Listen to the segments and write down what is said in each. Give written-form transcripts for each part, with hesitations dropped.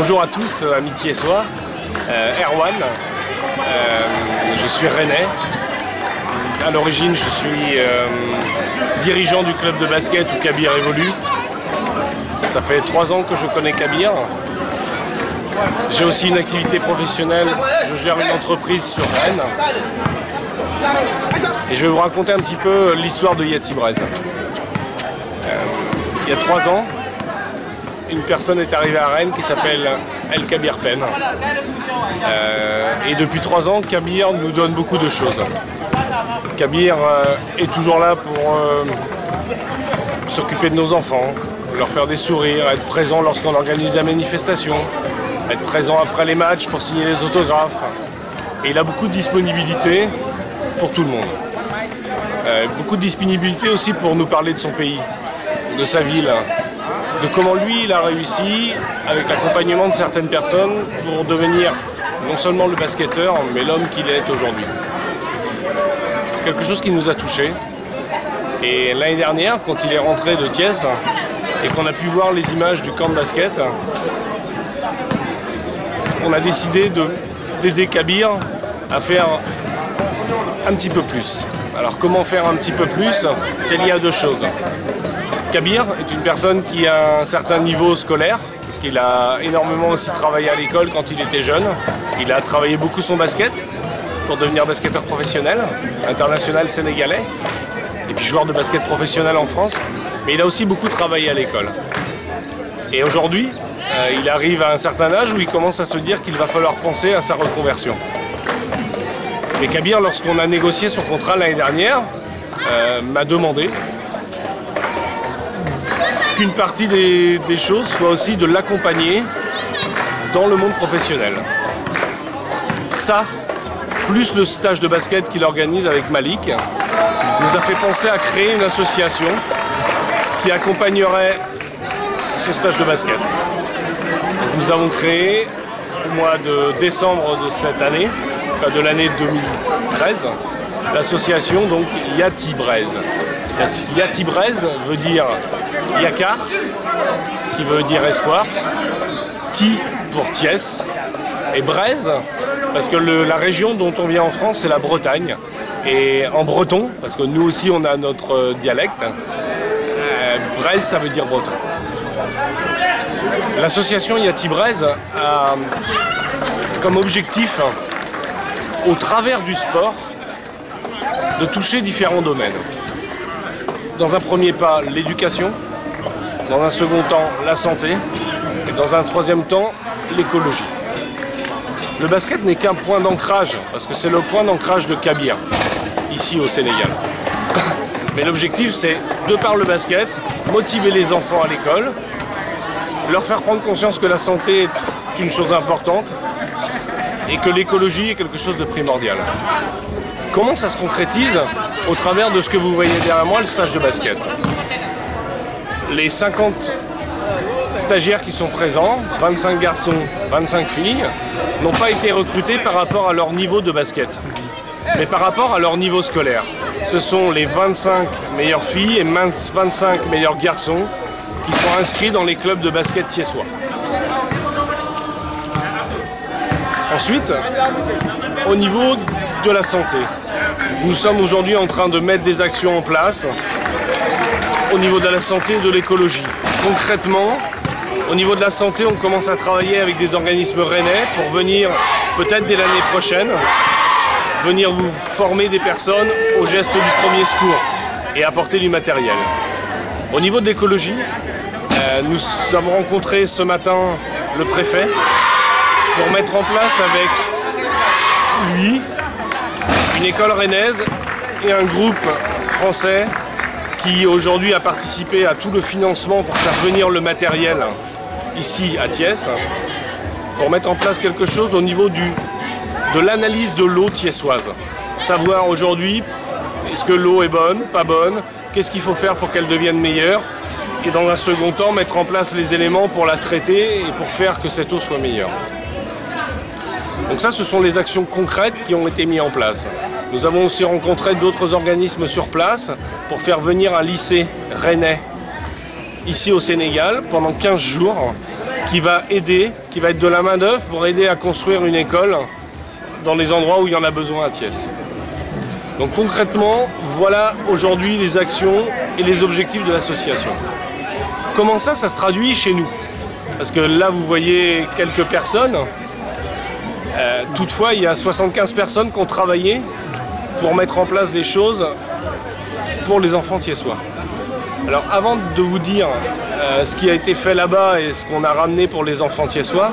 Bonjour à tous, amis thiessois, Erwan, je suis rennais. À l'origine, je suis dirigeant du club de basket où Kabir évolue. Ça fait 3 ans que je connais Kabir. J'ai aussi une activité professionnelle, je gère une entreprise sur Rennes. Et je vais vous raconter un petit peu l'histoire de Yati-Brez. Il y a 3 ans, une personne est arrivée à Rennes qui s'appelle El Kabir Pen. Et depuis 3 ans, Kabir nous donne beaucoup de choses. Kabir est toujours là pour s'occuper de nos enfants, leur faire des sourires, être présent lorsqu'on organise la manifestation, être présent après les matchs pour signer les autographes. Et il a beaucoup de disponibilité pour tout le monde. Beaucoup de disponibilité aussi pour nous parler de son pays, de sa ville, de comment lui il a réussi, avec l'accompagnement de certaines personnes, pour devenir non seulement le basketteur, mais l'homme qu'il est aujourd'hui. C'est quelque chose qui nous a touchés. Et l'année dernière, quand il est rentré de Thiès, et qu'on a pu voir les images du camp de basket, on a décidé d'aider Kabir à faire un petit peu plus. Alors comment faire un petit peu plus? C'est lié à 2 choses. Kabir est une personne qui a un certain niveau scolaire, parce qu'il a énormément aussi travaillé à l'école quand il était jeune. Il a travaillé beaucoup son basket pour devenir basketteur professionnel, international sénégalais, et puis joueur de basket professionnel en France. Mais il a aussi beaucoup travaillé à l'école. Et aujourd'hui, il arrive à un certain âge où il commence à se dire qu'il va falloir penser à sa reconversion. Et Kabir, lorsqu'on a négocié son contrat l'année dernière, m'a demandé qu'une partie des choses soit aussi de l'accompagner dans le monde professionnel. Ça, plus le stage de basket qu'il organise avec Malik, nous a fait penser à créer une association qui accompagnerait ce stage de basket. Donc nous avons créé au mois de décembre de cette année, de l'année 2013, l'association donc Yati-Brez. Yati-Brez veut dire Yakar, qui veut dire espoir, Ti pour Thiès, et Brez, parce que la région dont on vient en France, c'est la Bretagne. Et en breton, parce que nous aussi on a notre dialecte, Brez ça veut dire breton. L'association Yati-Brez a comme objectif, au travers du sport, de toucher différents domaines. Dans un premier pas, l'éducation, dans un second temps, la santé, et dans un troisième temps, l'écologie. Le basket n'est qu'un point d'ancrage, parce que c'est le point d'ancrage de Kabir, ici au Sénégal. Mais l'objectif, c'est, de par le basket, motiver les enfants à l'école, leur faire prendre conscience que la santé est une chose importante, et que l'écologie est quelque chose de primordial. Comment ça se concrétise? Au travers de ce que vous voyez derrière moi, le stage de basket. Les 50 stagiaires qui sont présents, 25 garçons, 25 filles, n'ont pas été recrutés par rapport à leur niveau de basket, mais par rapport à leur niveau scolaire. Ce sont les 25 meilleures filles et 25 meilleurs garçons qui sont inscrits dans les clubs de basket thiessois. Ensuite, au niveau de la santé, nous sommes aujourd'hui en train de mettre des actions en place au niveau de la santé et de l'écologie. Concrètement, au niveau de la santé, on commence à travailler avec des organismes rennais pour venir, peut-être dès l'année prochaine, venir vous former des personnes au geste du premier secours et apporter du matériel. Au niveau de l'écologie, nous avons rencontré ce matin le préfet pour mettre en place avec lui une école rennaise et un groupe français qui aujourd'hui a participé à tout le financement pour faire venir le matériel ici à Thiès, pour mettre en place quelque chose au niveau de l'analyse de l'eau thiessoise. Savoir aujourd'hui, est-ce que l'eau est bonne, pas bonne, qu'est-ce qu'il faut faire pour qu'elle devienne meilleure, et dans un second temps, mettre en place les éléments pour la traiter et pour faire que cette eau soit meilleure. Donc ça, ce sont les actions concrètes qui ont été mises en place. Nous avons aussi rencontré d'autres organismes sur place pour faire venir un lycée rennais ici au Sénégal pendant 15 jours qui va être de la main-d'œuvre pour aider à construire une école dans les endroits où il y en a besoin à Thiès. Donc concrètement, voilà aujourd'hui les actions et les objectifs de l'association. Comment ça se traduit chez nous? Parce que là, vous voyez quelques personnes. Toutefois, il y a 75 personnes qui ont travaillé pour mettre en place des choses pour les enfants thiessois. Alors avant de vous dire ce qui a été fait là-bas et ce qu'on a ramené pour les enfants thiessois,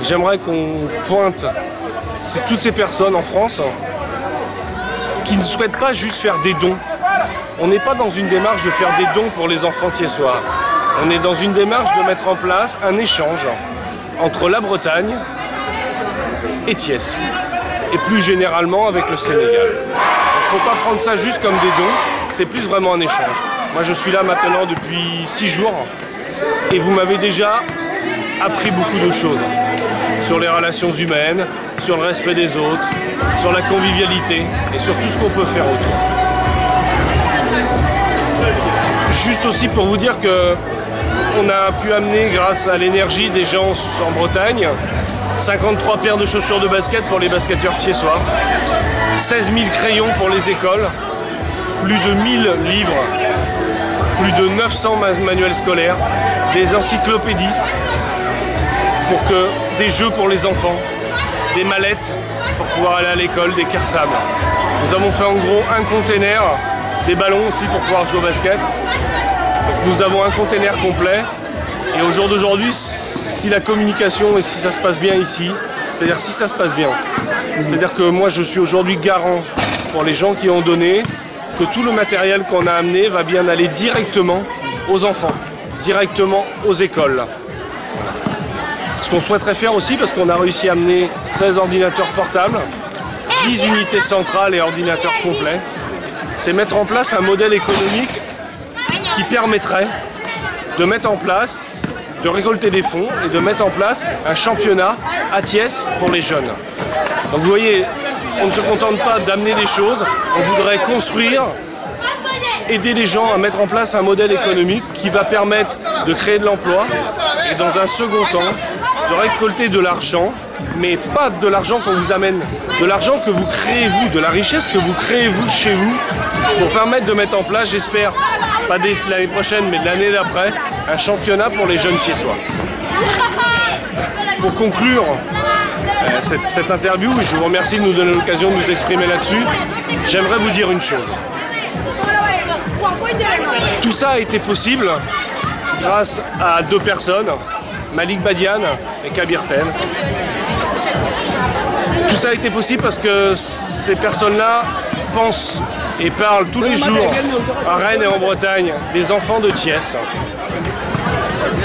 j'aimerais qu'on pointe toutes ces personnes en France qui ne souhaitent pas juste faire des dons. On n'est pas dans une démarche de faire des dons pour les enfants thiessois. On est dans une démarche de mettre en place un échange entre la Bretagne et Thiès, et plus généralement avec le Sénégal. Il ne faut pas prendre ça juste comme des dons, c'est plus vraiment un échange. Moi je suis là maintenant depuis 6 jours, et vous m'avez déjà appris beaucoup de choses sur les relations humaines, sur le respect des autres, sur la convivialité, et sur tout ce qu'on peut faire autour. Juste aussi pour vous dire que on a pu amener, grâce à l'énergie des gens en Bretagne, 53 paires de chaussures de basket pour les basketteurs thiessois, 16 000 crayons pour les écoles, plus de 1000 livres, plus de 900 manuels scolaires, des encyclopédies, pour que des jeux pour les enfants, des mallettes pour pouvoir aller à l'école, des cartables. Nous avons fait en gros un container, des ballons aussi pour pouvoir jouer au basket. Donc nous avons un container complet, et au jour d'aujourd'hui, si la communication et si ça se passe bien ici, c'est-à-dire si ça se passe bien, c'est-à-dire que moi je suis aujourd'hui garant pour les gens qui ont donné, que tout le matériel qu'on a amené va bien aller directement aux enfants, directement aux écoles. Ce qu'on souhaiterait faire aussi, parce qu'on a réussi à amener 16 ordinateurs portables, 10 unités centrales et ordinateurs complets, c'est mettre en place un modèle économique qui permettrait de mettre en place, de récolter des fonds et de mettre en place un championnat à Thiès pour les jeunes. Donc vous voyez, on ne se contente pas d'amener des choses, on voudrait construire, aider les gens à mettre en place un modèle économique qui va permettre de créer de l'emploi et dans un second temps de récolter de l'argent, mais pas de l'argent qu'on vous amène, de l'argent que vous créez vous, de la richesse que vous créez vous chez vous, pour permettre de mettre en place, j'espère, pas dès l'année prochaine, mais l'année d'après, un championnat pour les jeunes thiessois. Pour conclure cette interview, et je vous remercie de nous donner l'occasion de nous exprimer là-dessus, j'aimerais vous dire une chose. Tout ça a été possible grâce à 2 personnes, Malik Badian et Kabir Pen. Tout ça a été possible parce que ces personnes-là pensent et parlent tous les jours à Rennes et en Bretagne des enfants de Thiès.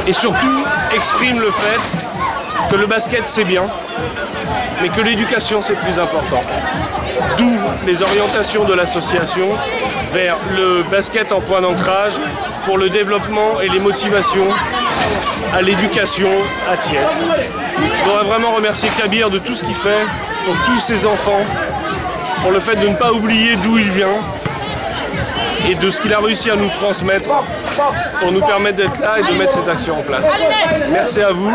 Et surtout expriment le fait que le basket c'est bien, mais que l'éducation c'est plus important. D'où les orientations de l'association vers le basket en point d'ancrage pour le développement et les motivations à l'éducation à Thiès. Je voudrais vraiment remercier Kabir de tout ce qu'il fait pour tous ses enfants, pour le fait de ne pas oublier d'où il vient et de ce qu'il a réussi à nous transmettre pour nous permettre d'être là et de mettre cette action en place. Merci à vous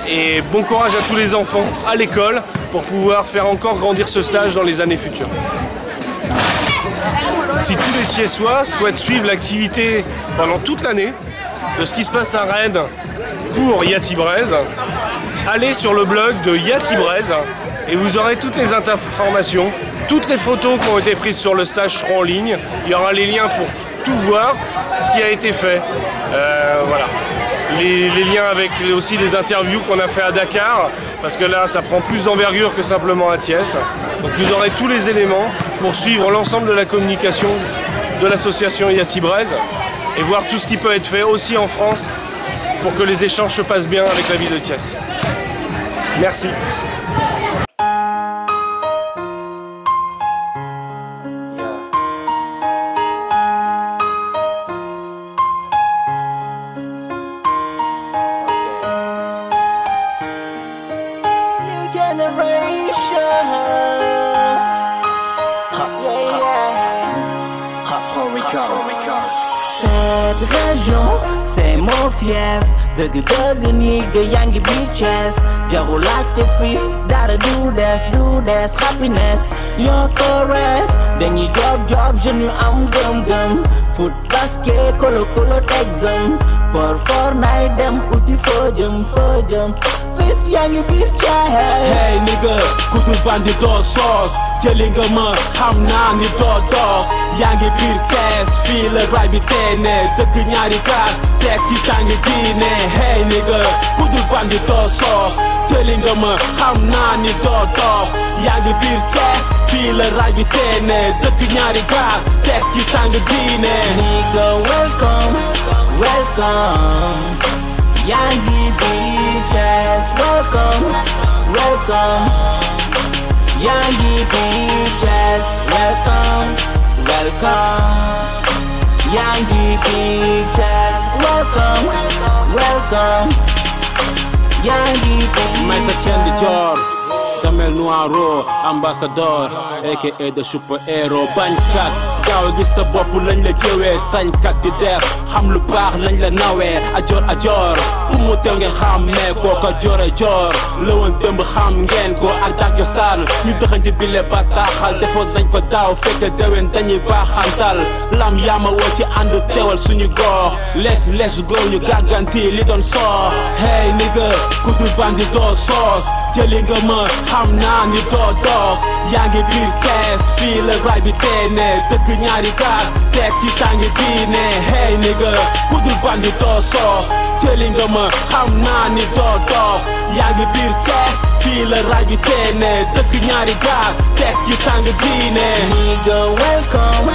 et bon courage à tous les enfants à l'école pour pouvoir faire encore grandir ce stage dans les années futures. Si tous les Thiessois souhaitent suivre l'activité pendant toute l'année de ce qui se passe à Rennes pour Yati-Braise, allez sur le blog de Yati-Braise et vous aurez toutes les informations, toutes les photos qui ont été prises sur le stage seront en ligne. Il y aura les liens pour tout voir, ce qui a été fait. Voilà. Les liens avec aussi les interviews qu'on a fait à Dakar, parce que là ça prend plus d'envergure que simplement à Thiès. Donc vous aurez tous les éléments pour suivre l'ensemble de la communication de l'association Yati-Braise et voir tout ce qui peut être fait aussi en France pour que les échanges se passent bien avec la ville de Thiès. Merci. Cette région, c'est mon fief. dëgg nigga yaa ngi biir Thiès jarul laajte fils dara do this happiness ñoo ko rees dañuy job jeune yu am gëm foot basket kolo texam por Fortnite dem uti foo jëm fils yaa ngi biir Thiès. Hey nigga ku dul bandi doo soos jëli nga ma xam naa ni doo doof yaa ngi biir Thiès fii la ray bi teene dëkk ñaari gaar teg ci tàngi diine. Hey nigga ku dul bandi doo soos jëli nga ma xam naa ni doo doof yaa ngi biir Thiès fii la ray bi teene dëkk ñaari gaar teg ci tàngi diine. Nigga welcome yaa ngi biir Thiès welcome yaa ngi biir Thiès welcome yaa ngi biir Thiès welcome yaa ngi biir may sa ceen di joor Damel Noiro ambassadeur aka the super héros bañkat gaaw gis sa bopp lañ la jëwee sañkat di def xam lu baax lañ la nawee ajoor fu mu teew ngeen xàmmee ko ka joor la woon dëmb xam ngeen ko ak dak cosaan ñu dëxanti bile bataaxal defoon nañ ko daaw fekk déwén dañuy baaxantal lam yaama woo ci ànd teewal suñu gox lees góor ñu gàgganti li doon soox. Hey nigga ku dul bandi doo soos jëli nga ma xam naa ni doo doof yaa ngi biir Thiès fii la ray bi teene dëkk ñaari gaar teg ci tàngi diine. Hey nigga ku dul bandi doo soos jëli nga ma xam naa ni doo doof yaa ngi biir Thiès fii la ray bi teene dëkk ñaari gaar teg ci tàngi diine. Nigga welcome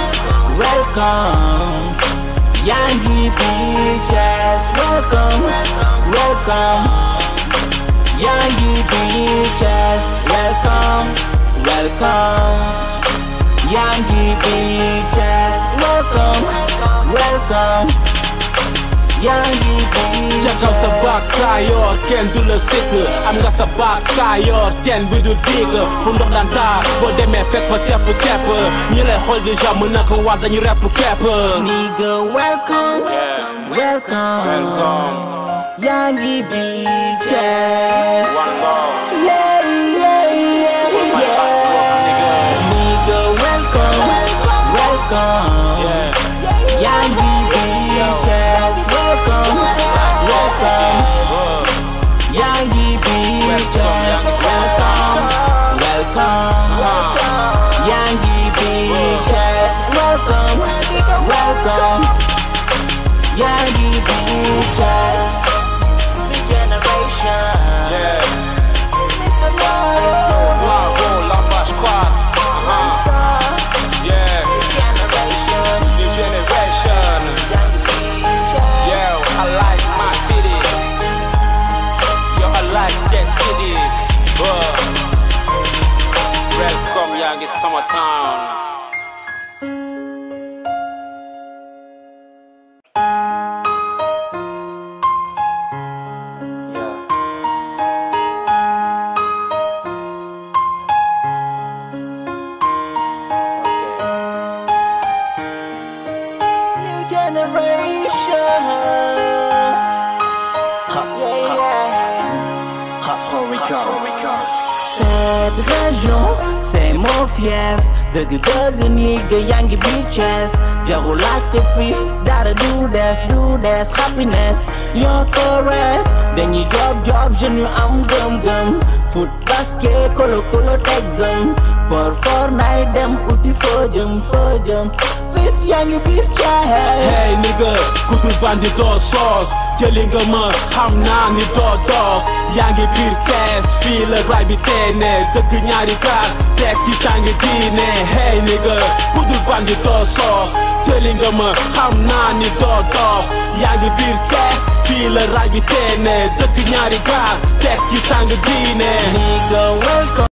yaa ngi biir Thiès welcome yaa ngi biir Thiès welcome yaa ngi biir Thiès welcome yaa ngi biir ca kaw sa baak Kayoor kenn du la sikk am nga sa baak Kayoor teen bi du digg fu ndox daan taa boo demee fekk fa tepp ñi lay xool déjà mën na ko war dañu repp kepp. Nigga welcome yaa ngi biir Thiès nigga welcome yaa ngi biir Thiès welcome yaa ngi biir Thiès welcome yaa ngi biir Thiès welcome yaa ngi biir Thiès generation. Welcome, young, it's summertime. New generation. Cette région, c'est mon fief. Dëgg nigga yaa ngi biir Thiès jarul laajte fils dara do this happiness ñoo ko rees dañuy job jeune yu am gëm foot basket kolo texam por Fortnite dem uti foo jëm fils yaa ngi biir Thiès. Hey nigga ku dul bandi doo soos jëli nga ma xam naa ni doo doof yaa ngi biir Thiès fii la ray bi teene dëkk ñaari gaar teg ci tàngi diine. Hey nigga ku dul bandi doo soos jëli nga ma xam naa ni doo doof yaa ngi biir Thiès fii la ray bi teene dëkk ñaari gaar teg ci tàngi diine. Nigga welcome